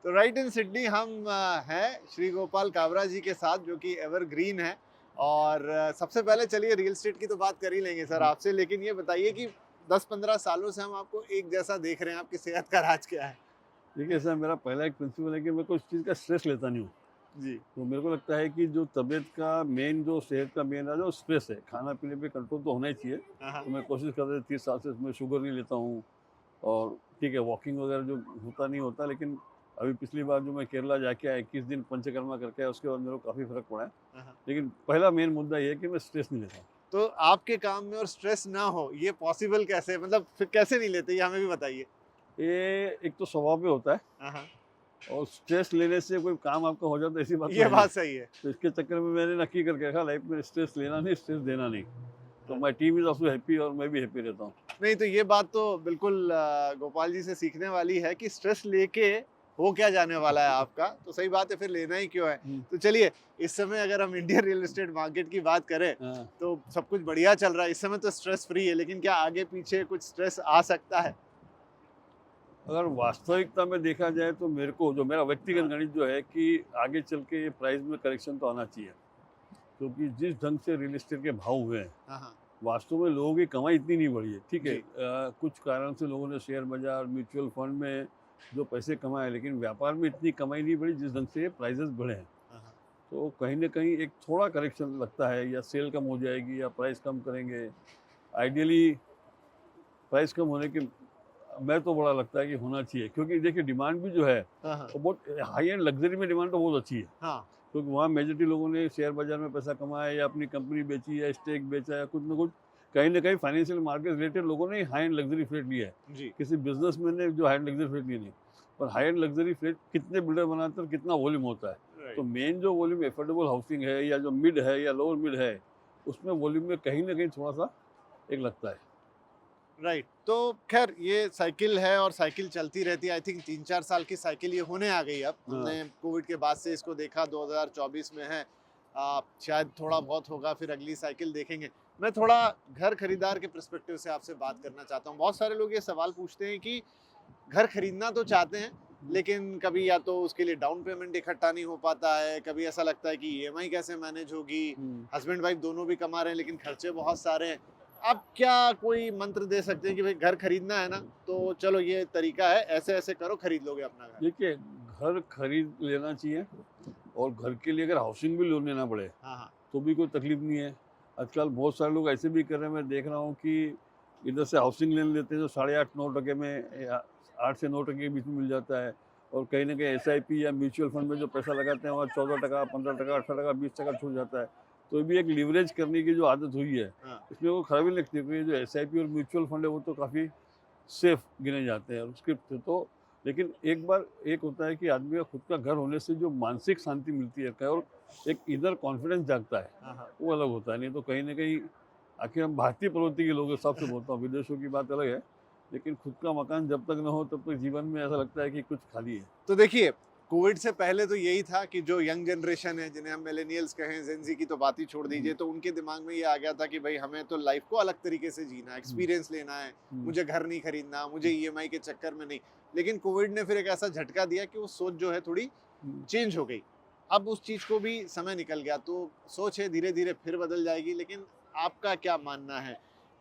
तो right in Sydney हम हैं श्री गोपाल काबरा जी के साथ, जो कि एवरग्रीन है। और सबसे पहले चलिए रियल एस्टेट की तो बात कर ही लेंगे सर आपसे, लेकिन ये बताइए कि 10-15 सालों से हम आपको एक जैसा देख रहे हैं, आपकी सेहत का राज क्या है? देखिए सर, मेरा पहला एक प्रिंसिपल है कि मैं कोई इस चीज़ का स्ट्रेस लेता नहीं हूँ। जी। तो मेरे को लगता है कि जो तबीयत का मेन, जो सेहत का मेन राज है वो स्ट्रेस है। खाना पीने पे कंट्रोल तो होना ही चाहिए। हाँ, हाँ। तो मैं कोशिश कर रहा 30 साल से इसमें शुगर नहीं लेता हूँ। और ठीक है, वॉकिंग वगैरह जो होता नहीं होता, लेकिन अभी पिछली बार जो मैं केरला जाके आया 21 दिन पंचकर्मा करके आया, उसके बाद मेरे को काफ़ी फ़र्क पड़ा है। हाँ, हाँ। लेकिन पहला मेन मुद्दा ये है कि मैं स्ट्रेस नहीं लेता हूँ। तो आपके काम में और स्ट्रेस ना हो, ये पॉसिबल कैसे है? मतलब फिर कैसे नहीं लेते, ये हमें भी बताइए। ये एक तो स्वभाव में होता है, हाँ, हाँ। और स्ट्रेस लेने से कोई काम आपका हो जाता है ऐसी बात तो ये है नहीं। बात सही है। तो इसके चक्कर में मैंने नक्की करके रखा लाइफ में स्ट्रेस लेना नहीं, स्ट्रेस देना नहीं। तो हाँ। My team is also happy और मैं भी हैप्पी रहता हूँ। नहीं, तो ये बात तो बिल्कुल गोपाल जी से सीखने वाली है कि स्ट्रेस लेके हो क्या जाने वाला है आपका, तो सही बात है, फिर लेना ही क्यों है। हुँ, तो चलिए, इस समय अगर हम इंडियन रियल एस्टेट मार्केट की बात करें, हाँ। तो सब कुछ बढ़िया चल रहा है, इस समय तो स्ट्रेस फ्री है, लेकिन क्या आगे पीछे कुछ स्ट्रेस आ सकता है? अगर वास्तविकता में देखा जाए तो मेरे को, जो मेरा व्यक्तिगत हाँ। गणित जो है कि आगे चल के ये प्राइस में करेक्शन तो आना चाहिए। क्योंकि जिस ढंग से रियल एस्टेट के भाव हुए हैं, हाँ, हाँ। वास्तव में लोगों की कमाई इतनी नहीं बढ़ी है। ठीक है, जी। कुछ कारण से लोगों ने शेयर बाज़ार, म्यूचुअल फंड में जो पैसे कमाए, लेकिन व्यापार में इतनी कमाई नहीं बढ़ी जिस ढंग से ये प्राइसेस बढ़े हैं। हाँ, हाँ। तो कहीं न कहीं एक थोड़ा करेक्शन लगता है, या सेल कम हो जाएगी या प्राइस कम करेंगे। आइडियली प्राइस कम होने के, मैं तो बड़ा लगता है कि होना चाहिए, क्योंकि देखिए डिमांड भी जो है हाँ, हाँ। वो बहुत हाई एंड लग्ज़री में डिमांड तो बहुत अच्छी है। हाँ। क्योंकि वहाँ मेजॉरिटी लोगों ने शेयर बाज़ार में पैसा कमाया, या अपनी कंपनी बेची, या स्टेक बेचा, या कुछ ना कुछ कहीं न कहीं फाइनेंशियल मार्केट रिलेटेड लोगों ने हाई एंड लग्ज़री फ्लैट लिया है। जी। किसी बिज़नेसमैन ने जो हाई एंड लग्ज़री फ्लैट लिया नहीं। पर हाई एंड लग्ज़री फ्लैट कितने बिल्डर बनाते हैं और कितना वॉल्यूम होता है। तो राइट। मेन जो वॉल्यूम अफोर्डेबल हाउसिंग है, या जो मिड है या लोअर मिड है, उसमें वॉल्यूम में कहीं न कहीं थोड़ा-सा एक लगता है। राइट। तो खैर ये साइकिल है और साइकिल चलती रहती है। आई थिंक 3-4 साल की साइकिल ये होने आ गई अब। हाँ। हमने कोविड के बाद से इसको देखा, 2024 में है। शायद थोड़ा बहुत होगा, फिर अगली साइकिल देखेंगे। मैं थोड़ा घर खरीदार के पर्सपेक्टिव से आपसे बात करना चाहता हूँ। बहुत सारे लोग ये सवाल पूछते हैं कि घर खरीदना तो चाहते हैं, लेकिन कभी या तो उसके लिए डाउन पेमेंट इकट्ठा नहीं हो पाता है, कभी ऐसा लगता है कि ईएमआई कैसे मैनेज होगी, हुँ। हस्बैंड वाइफ दोनों भी कमा रहे हैं लेकिन खर्चे बहुत सारे हैं। आप क्या कोई मंत्र दे सकते हैं कि भाई घर खरीदना है ना, तो चलो ये तरीका है, ऐसे ऐसे करो, खरीद लोगे अपना घर? देखिए, घर खरीद लेना चाहिए, और घर के लिए अगर हाउसिंग भी लोन लेना पड़े हाँ, हाँ। तो भी कोई तकलीफ नहीं है। आजकल बहुत सारे लोग ऐसे भी कर रहे हैं, मैं देख रहा हूँ कि इधर से हाउसिंग लोन लेते हैं जो 8.5-9% में, या 8 से 9% के बीच में मिल जाता है। और कहीं न कहीं एसआईपी या म्यूचुअल फंड में जो पैसा लगाते हैं वहाँ 14%, 15%, 18%, 20% छूट जाता है। तो ये भी एक लीवरेज करने की जो आदत हुई है, हाँ। इसमें वो खराबी नहीं लगती, क्योंकि जो एसआईपी और म्यूचुअल फंड है वो तो काफ़ी सेफ गिने जाते हैं। और उसके तो, लेकिन एक बार एक होता है कि आदमी का खुद का घर होने से जो मानसिक शांति मिलती है, और एक इनर कॉन्फिडेंस जागता है, हाँ, हाँ। वो अलग होता है। नहीं तो कहीं न कहीं, आखिर हम भारतीय प्रवृत्ति के लोग हैं, हिसाब से बोलता हूँ, विदेशों की बात अलग है, लेकिन खुद का मकान जब तक ना हो तब तक जीवन में ऐसा लगता है कि कुछ खाली है। तो देखिए, कोविड से पहले तो यही था कि जो यंग जनरेशन है, जिन्हें हम मिलेनियल्स कहें, जेन ज़ी की तो बात ही छोड़ हुँ, दीजिए, तो उनके दिमाग में ये आ गया था कि भाई हमें तो लाइफ को अलग तरीके से जीना है, हुँ, एक्सपीरियंस लेना है, हुँ, मुझे घर नहीं खरीदना, मुझे हुँ, ईएमआई के चक्कर में नहीं। लेकिन कोविड ने फिर एक ऐसा झटका दिया कि वो सोच जो है थोड़ी हुँ। चेंज हो गई। अब उस चीज़ को भी समय निकल गया, तो सोच है धीरे-धीरे फिर बदल जाएगी। लेकिन आपका क्या मानना है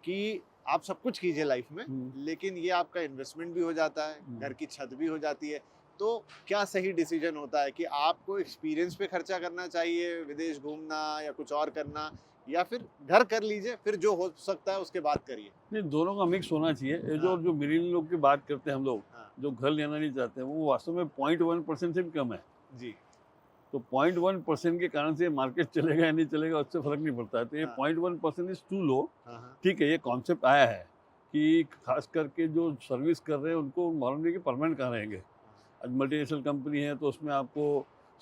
कि आप सब कुछ कीजिए लाइफ में, हुँ, लेकिन ये आपका इन्वेस्टमेंट भी हो जाता है, हुँ। घर की छत भी हो जाती है। तो क्या सही डिसीजन होता है कि आपको एक्सपीरियंस पे खर्चा करना चाहिए, विदेश घूमना या कुछ और करना, या फिर घर कर लीजिए, फिर जो हो सकता है उसके बाद करिए? नहीं, दोनों का मिक्स होना चाहिए। ये जो हाँ, जो मिलेनियल लोग की बात करते हैं हम लोग, हाँ। जो घर लेना नहीं चाहते हैं, वो वास्तव में 0.1% से भी कम है। जी। तो 0.1% के कारण से मार्केट चलेगा या नहीं चलेगा उससे फ़र्क नहीं पड़ता है। तो ये हाँ, 0.1% इज़ टू लो। हाँ, हाँ। ठीक है, ये कॉन्सेप्ट आया है कि खास करके जो सर्विस कर रहे हैं उनको मालूम नहीं कि परमानेंट कहाँ रहेंगे। आज मल्टीनेशनल कंपनी है तो उसमें आपको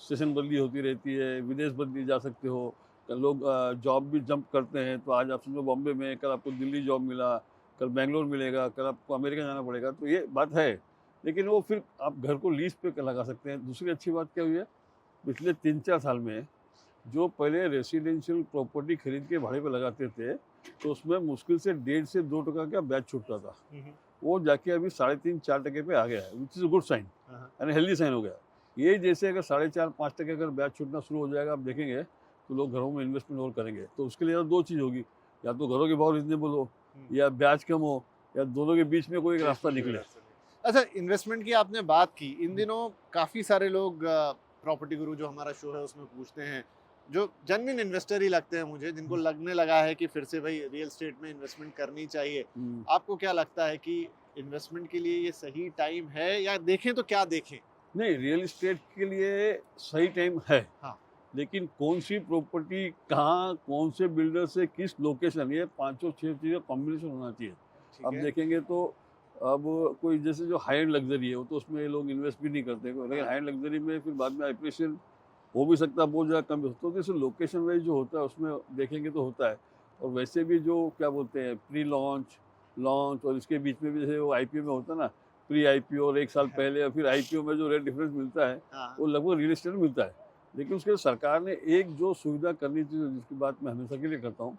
स्टेशन बदली होती रहती है, विदेश बदली जा सकते हो। लोग जॉब भी जंप करते हैं, तो आज आप समझो बॉम्बे में, कल आपको दिल्ली जॉब मिला, कल बैंगलोर मिलेगा, कल आपको अमेरिका जाना पड़ेगा, तो ये बात है। लेकिन वो फिर आप घर को लीज़ पे लगा सकते हैं। दूसरी अच्छी बात क्या हुई है, पिछले 3-4 साल में जो पहले रेसिडेंशियल प्रॉपर्टी खरीद के भाड़े पे लगाते थे, तो उसमें मुश्किल से 1.5 से 2% का ब्याज छूटता था। हुँ, हुँ। वो जाके अभी 3.5-4% पे आ गया है, which is a good sign, हाँ, हाँ। यानी हेल्दी साइन हो गया। ये जैसे अगर 4.5-5% अगर ब्याज छूटना शुरू हो जाएगा, आप देखेंगे तो लोग घरों में इन्वेस्टमेंट और करेंगे। तो उसके लिए दो चीज़ होगी, या तो घरों के भाव रिजनेबल हो या ब्याज कम हो, या दोनों के बीच में कोई एक रास्ता निकले। अच्छा, इन्वेस्टमेंट की आपने बात की। इन दिनों काफ़ी सारे लोग प्रॉपर्टी गुरु जो हमारा शो है उसमें पूछते हैं, जो जेन्युइन इन्वेस्टर ही लगते हैं मुझे, जिनको लगने लगा है कि फिर से भाई रियल एस्टेट में इन्वेस्टमेंट करनी चाहिए। आपको क्या लगता है कि इन्वेस्टमेंट के लिए ये सही टाइम है, या देखें तो क्या देखें? नहीं, रियल एस्टेट के लिए सही टाइम है। हाँ। लेकिन कौन सी प्रॉपर्टी कहाँ, कौन से बिल्डर से, किस लोकेशन, ये 5-6 चीज़ें कॉम्बिनेशन होना चाहिए। ठीक अब है। देखेंगे तो अब कोई जैसे जो हाई एंड लग्जरी है वो तो उसमें लोग इन्वेस्ट भी नहीं करते, लेकिन हाई एंड लग्जरी में फिर बाद में अप्रिशिएशन हो भी सकता है, बहुत ज़्यादा कम भी। तो जैसे लोकेशन वाइज जो होता है उसमें देखेंगे तो होता है। और वैसे भी जो क्या बोलते हैं प्री लॉन्च, लॉन्च और इसके बीच में भी जैसे वो आईपीओ में होता है ना, प्री आईपीओ और 1 साल पहले और फिर आईपीओ में जो रेट डिफरेंस मिलता है हाँ। वो लगभग रियल एस्टेट में मिलता है। लेकिन उसके लिए सरकार ने एक जो सुविधा करनी चाहिए, जिसकी बात मैं हमेशा के लिए करता हूँ,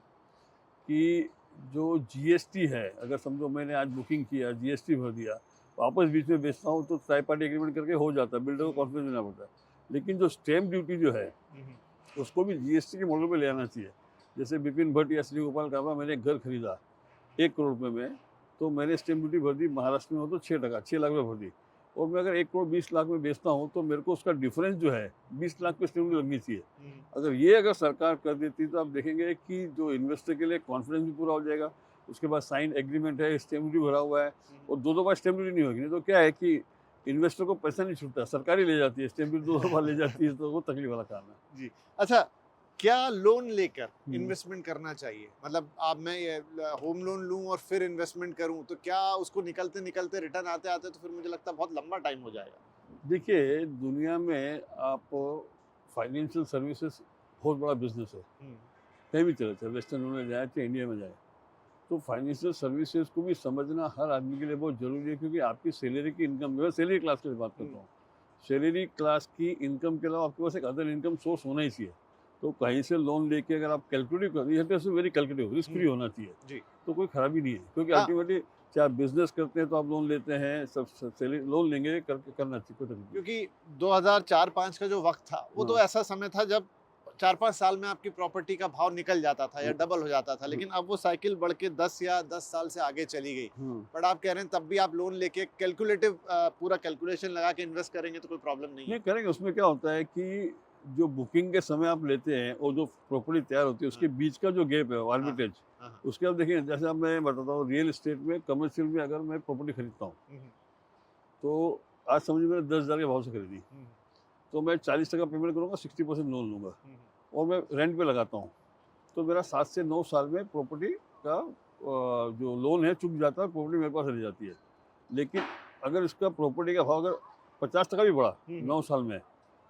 कि जो जीएसटी है, अगर समझो मैंने आज बुकिंग किया, जीएसटी भर दिया, वापस बीच में बेचता हूँ तो ट्राई पार्टी एग्रीमेंट करके हो जाता है, बिल्डर को कॉन्फिडेंस देना पड़ता है। लेकिन जो स्टैम्प ड्यूटी जो है उसको भी जीएसटी के मॉडल पे ले आना चाहिए। जैसे विपिन भट्ट या श्री गोपाल काबरा, मैंने एक घर खरीदा 1 करोड़ रुपये में, तो मैंने स्टैम्प ड्यूटी भर दी, महाराष्ट्र में हो तो 6%, 6 लाख रुपये भर दी। और मैं अगर 1 करोड़ 20 लाख में बेचता हूँ तो मेरे को उसका डिफरेंस जो है 20 लाख पे स्टैम्प ड्यूटी लगनी चाहिए। अगर सरकार कर देती तो आप देखेंगे कि जो इन्वेस्टर के लिए कॉन्फिडेंस भी पूरा हो जाएगा, उसके बाद साइन एग्रीमेंट है, स्टैम्प ड्यूटी भरा हुआ है, और 2 बार स्टैम्प ड्यूटी नहीं होगी। नहीं तो क्या है कि इन्वेस्टर को पैसा नहीं छूटता, सरकार ही ले जाती है, स्टैम्प ड्यूटी 2 बार ले जाती है, तो वो तकलीफ वाला काम है। जी। अच्छा, क्या लोन लेकर इन्वेस्टमेंट करना चाहिए? मतलब अब मैं ये होम लोन लूं और फिर इन्वेस्टमेंट करूं, तो क्या उसको निकलते निकलते रिटर्न आते आते तो फिर मुझे लगता है बहुत लंबा टाइम हो जाएगा। देखिए, दुनिया में आप फाइनेंशियल सर्विसेज बहुत बड़ा बिजनेस है, कहीं भी चले चाहे वेस्टर्न में जाए चाहे इंडिया में जाए। तो फाइनेंशियल सर्विसेज को भी समझना हर आदमी के लिए बहुत ज़रूरी है, क्योंकि आपकी सैलरी की इनकम, मैं सैलरी क्लास की बात करता हूँ, सैलरी क्लास की इनकम के अलावा आपके पास एक अदर इनकम सोर्स होना ही चाहिए। तो कहीं से लोन लेके अगर आप कैलकुलेटिव कर, you have to very calculative, risk free होना चाहिए जी। तो कोई खराबी नहीं है। क्योंकि हाँ। अल्टीमेटली चाहे आप बिजनेस करते हैं तो आप लोन लेते हैं, सब सैलरी लोन लेंगे, करना चाहिए, कोई तकलीफ नहीं। क्योंकि 2004-5 का जो वक्त था वो तो हाँ। ऐसा समय था जब 4-5 साल में आपकी प्रॉपर्टी का भाव निकल जाता था या हाँ। डबल हो जाता था, लेकिन अब वो साइकिल बढ़ के 10 साल से आगे चली गई। हाँ। बट आप कह रहे हैं तब भी आप लोन लेके कैलकुलेटिव पूरा कैलकुलेशन लगा के इन्वेस्ट करेंगे तो कोई प्रॉब्लम नहीं है। नहीं करेंगे, उसमें क्या होता है कि जो बुकिंग के समय आप लेते हैं और जो प्रॉपर्टी तैयार होती है उसके बीच का जो गैप है, आर्बिट्रेज, हाँ। उसके आप देखिए, जैसे अब मैं बताता हूँ, रियल एस्टेट में कमर्शियल में अगर मैं प्रॉपर्टी खरीदता हूँ तो आज समझिए मैंने 10,000 के भाव से खरीदी, तो मैं 40% पेमेंट करूँगा, 60% लोन लूँगा और मैं रेंट पे लगाता हूँ, तो मेरा 7 से 9 साल में प्रॉपर्टी का जो लोन है चुक जाता है, प्रॉपर्टी मेरे पास रह जाती है। लेकिन अगर इसका प्रॉपर्टी का भाव अगर 50% भी बढ़ा 9 साल में,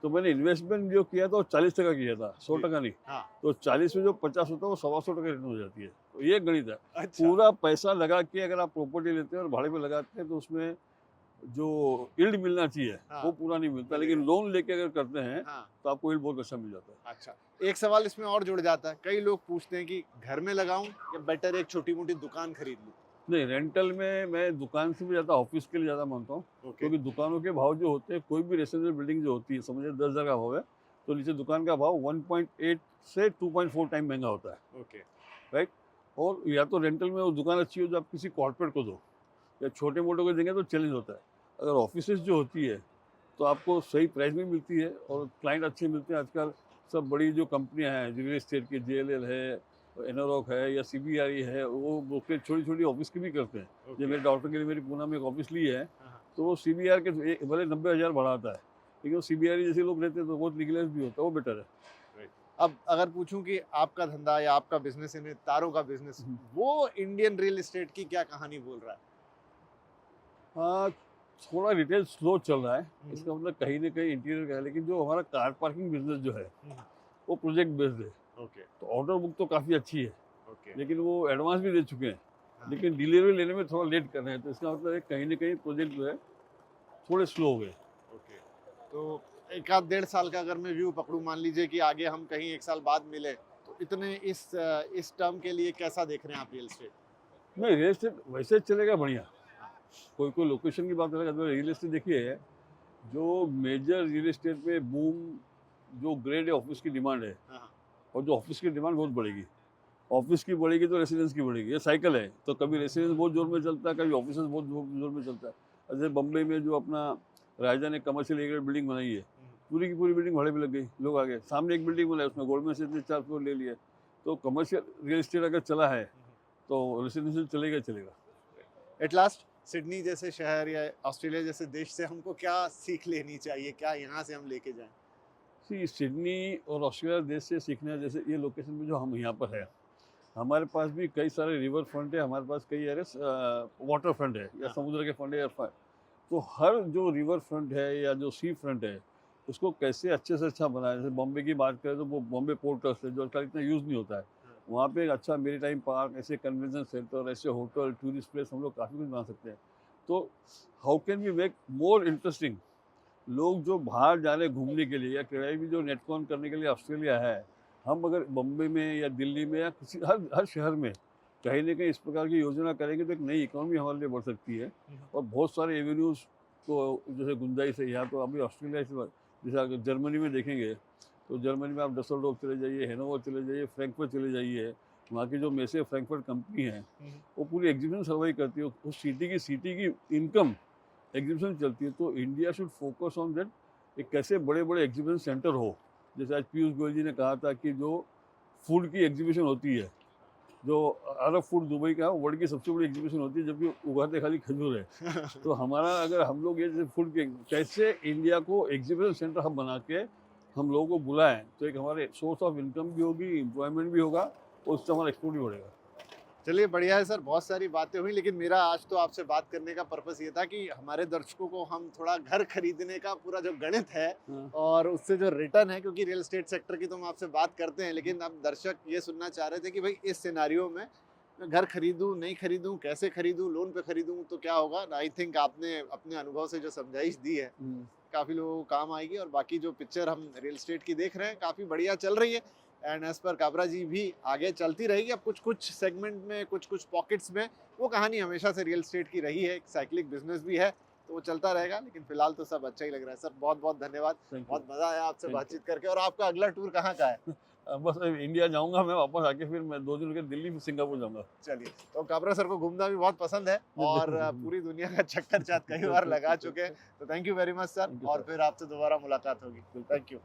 तो मैंने इन्वेस्टमेंट जो किया था वो 40% किया था, 100% नहीं। हाँ। तो 40 में जो 50 होता है वो 125 रिटर्न हो जाती है। तो ये गणित है। अच्छा। पूरा पैसा लगा के अगर आप प्रॉपर्टी लेते हैं और भाड़े पे लगाते हैं तो उसमें जो यील्ड मिलना चाहिए वो पूरा नहीं मिलता, लेकिन लोन लेके अगर करते हैं तो आपको यील्ड बहुत अच्छा मिल जाता है। अच्छा, एक सवाल इसमें और जुड़ जाता है, कई लोग पूछते हैं कि घर में लगाऊं या बेटर एक छोटी मोटी दुकान खरीद लूं। नहीं, रेंटल में मैं दुकान से भी ज़्यादा ऑफिस के लिए ज़्यादा मानता हूँ, क्योंकि दुकानों के भाव जो होते हैं, कोई भी रेसिडेंशियल बिल्डिंग जो होती है, समझिए 10,000 का भाव है तो नीचे दुकान का भाव 1.8 से 2.4 टाइम महंगा होता है। राइट। और या तो रेंटल में वो दुकान अच्छी हो जो आप किसी कॉर्पोरेट को दो, या छोटे मोटे को देंगे तो चैलेंज होता है। अगर ऑफिस जो होती है तो आपको सही प्राइस में मिलती है और क्लाइंट अच्छे मिलते हैं। आजकल सब बड़ी जो कंपनियां हैं रियल एस्टेट की, JLL है, एनोरॉक है या CBRE है, वो ब्रोकरेज छोटी छोटी ऑफिस की भी करते हैं। जो मेरे डॉक्टर के लिए मेरी पूना में एक ऑफिस ली है, तो वो CBR के भले 90,000 बढ़ाता है, लेकिन वो CBRE जैसे लोग रहते हैं तो बहुत लीगलाइज भी होता है, वो बेटर है। अब अगर पूछूं कि आपका धंधा या आपका बिजनेस, इन्हें तारों का बिजनेस, वो इंडियन रियल एस्टेट की क्या कहानी बोल रहा है? हाँ, थोड़ा रिटेल स्लो चल रहा है, इसका मतलब कहीं ना कहीं इंटीरियर का है, लेकिन जो हमारा कार पार्किंग बिजनेस जो है वो प्रोजेक्ट बेस्ड है। तो ऑर्डर बुक तो काफ़ी अच्छी है, लेकिन वो एडवांस भी दे चुके हैं, लेकिन डिलीवरी लेने में थोड़ा लेट कर रहे हैं। तो इसका मतलब है कहीं ना कहीं प्रोजेक्ट जो है थोड़े स्लो हो गए। तो 1-1.5 साल का अगर मैं व्यू पकड़ूं, मान लीजिए कि आगे हम कहीं 1 साल बाद मिले, तो इतने इस टर्म के लिए कैसा देख रहे हैं आप रियल एस्टेट? नहीं, रियल एस्टेट वैसे चलेगा बढ़िया, कोई कोई लोकेशन की बात करेगा तो रियल एस्टेट देखिए जो मेजर रियल एस्टेट में बूम, जो ग्रेड ऑफिस की डिमांड है, हाँ। और जो ऑफिस की डिमांड बहुत बढ़ेगी, ऑफिस की बढ़ेगी तो रेसिडेंस की बढ़ेगी, ये साइकिल है। तो कभी रेसिडेंस बहुत जोर में चलता है, कभी ऑफिस बहुत जोर में चलता है। जैसे बम्बई में जो अपना राजा ने कमर्शियल एरिया बिल्डिंग बनाई है, पूरी की पूरी बिल्डिंग भाड़े पे लग गई, लोग आ गए। सामने एक बिल्डिंग बनाई, उसमें गोल्डमैन से 4 फ्लोर ले लिए। तो कमर्शियल रियल एस्टेट अगर चला है तो रेसिडेंशियल चलेगा ही चलेगा। एट लास्ट सिडनी जैसे शहर या ऑस्ट्रेलिया जैसे देश से हमको क्या सीख लेनी चाहिए, क्या यहाँ से हम लेके जाएं? सिडनी और ऑस्ट्रेलिया देश से सीखना है, जैसे ये लोकेशन में जो हम यहाँ पर है, हमारे पास भी कई सारे रिवर फ्रंट है, हमारे पास कई वाटर फ्रंट है या समुद्र के फ्रंट है या तो हर जो रिवर फ्रंट है या जो सी फ्रंट है उसको कैसे अच्छे से अच्छा बनाया। जैसे बॉम्बे की बात करें तो वो बॉम्बे पोर्ट ट्रस्ट है जो आजकल इतना यूज़ नहीं होता है, वहाँ पे एक अच्छा मेरीटाइम पार्क, ऐसे कन्वेंशन सेंटर, ऐसे होटल, टूरिस्ट प्लेस हम लोग काफ़ी कुछ बना सकते हैं। तो how can we make more interesting? लोग जो बाहर जा रहे हैं घूमने के लिए या किराए भी जो नेटकॉन करने के लिए ऑस्ट्रेलिया है, हम अगर बम्बई में या दिल्ली में या किसी हर शहर में कहीं ना कहीं इस प्रकार की योजना करेंगे तो एक नई इकोनॉमी हमारे लिए बढ़ सकती है। और बहुत सारे एवेन्यूज़ को जैसे गुंजाइश है यहाँ। तो अभी ऑस्ट्रेलिया से जैसे अगर जर्मनी में देखेंगे तो जर्मनी में आप डसलडोर्फ चले जाइए, हैनोवर चले जाइए, फ्रैंकफर्ट चले जाइए, वहाँ की जो मेसे फ्रैंकफर्ट कंपनी है वो पूरी एग्जीबिशन सर्वाइव करती है, उस सिटी की इनकम एग्जीबिशन चलती है। तो India should focus on that, एक कैसे बड़े बड़े एग्जीबिशन सेंटर हो। जैसे आज पीयूष गोयल जी ने कहा था कि जो फूड की एग्जीबिशन होती है, जो अरब फूड दुबई का वर्ल्ड की सबसे बड़ी एग्जीबिशन होती है, जबकि उगाते खाली खजूर है। तो हमारा अगर हम लोग ये जैसे फूड के कैसे इंडिया को एग्जीबिशन सेंटर हम बना के हम लोगों को बुलाएं तो एक हमारे सोर्स ऑफ इनकम भी होगी, एम्प्लॉयमेंट भी होगा और उससे हमारा एक्सपोर्ट भी बढ़ेगा। चलिए बढ़िया है सर, बहुत सारी बातें हुई, लेकिन मेरा आज तो आपसे बात करने का पर्पस ये था कि हमारे दर्शकों को हम थोड़ा घर खरीदने का पूरा जो गणित है और उससे जो रिटर्न है, क्योंकि रियल एस्टेट सेक्टर की तो हम आपसे बात करते हैं, लेकिन अब दर्शक ये सुनना चाह रहे थे कि भाई इस सिनारियो में मैं घर खरीदूं, नहीं खरीदूं, कैसे खरीदूं, लोन पे खरीदूं तो क्या होगा। आई थिंक आपने अपने अनुभव से जो समझाइश दी है काफ़ी लोगों को काम आएगी। और बाकी जो पिक्चर हम रियल एस्टेट की देख रहे हैं काफ़ी बढ़िया चल रही है, एंड एज पर काबरा जी भी आगे चलती रहेगी। अब कुछ कुछ सेगमेंट में, कुछ कुछ पॉकेट्स में वो कहानी हमेशा से रियल एस्टेट की रही है, एक साइक्लिक बिजनेस भी है, तो वो चलता रहेगा। लेकिन फिलहाल तो सब अच्छा ही लग रहा है। सर बहुत बहुत धन्यवाद, बहुत मज़ा आया आपसे बातचीत करके। और आपका अगला टूर कहाँ का है? बस इंडिया जाऊंगा मैं, वापस आके फिर मैं 2 दिन के दिल्ली फिर सिंगापुर जाऊंगा। चलिए, तो काबरा सर को घूमना भी बहुत पसंद है और पूरी दुनिया का चक्कर शायद कई बार लगा चुके हैं। तो thank you very much sir, और फिर आपसे दोबारा मुलाकात होगी। Thank you.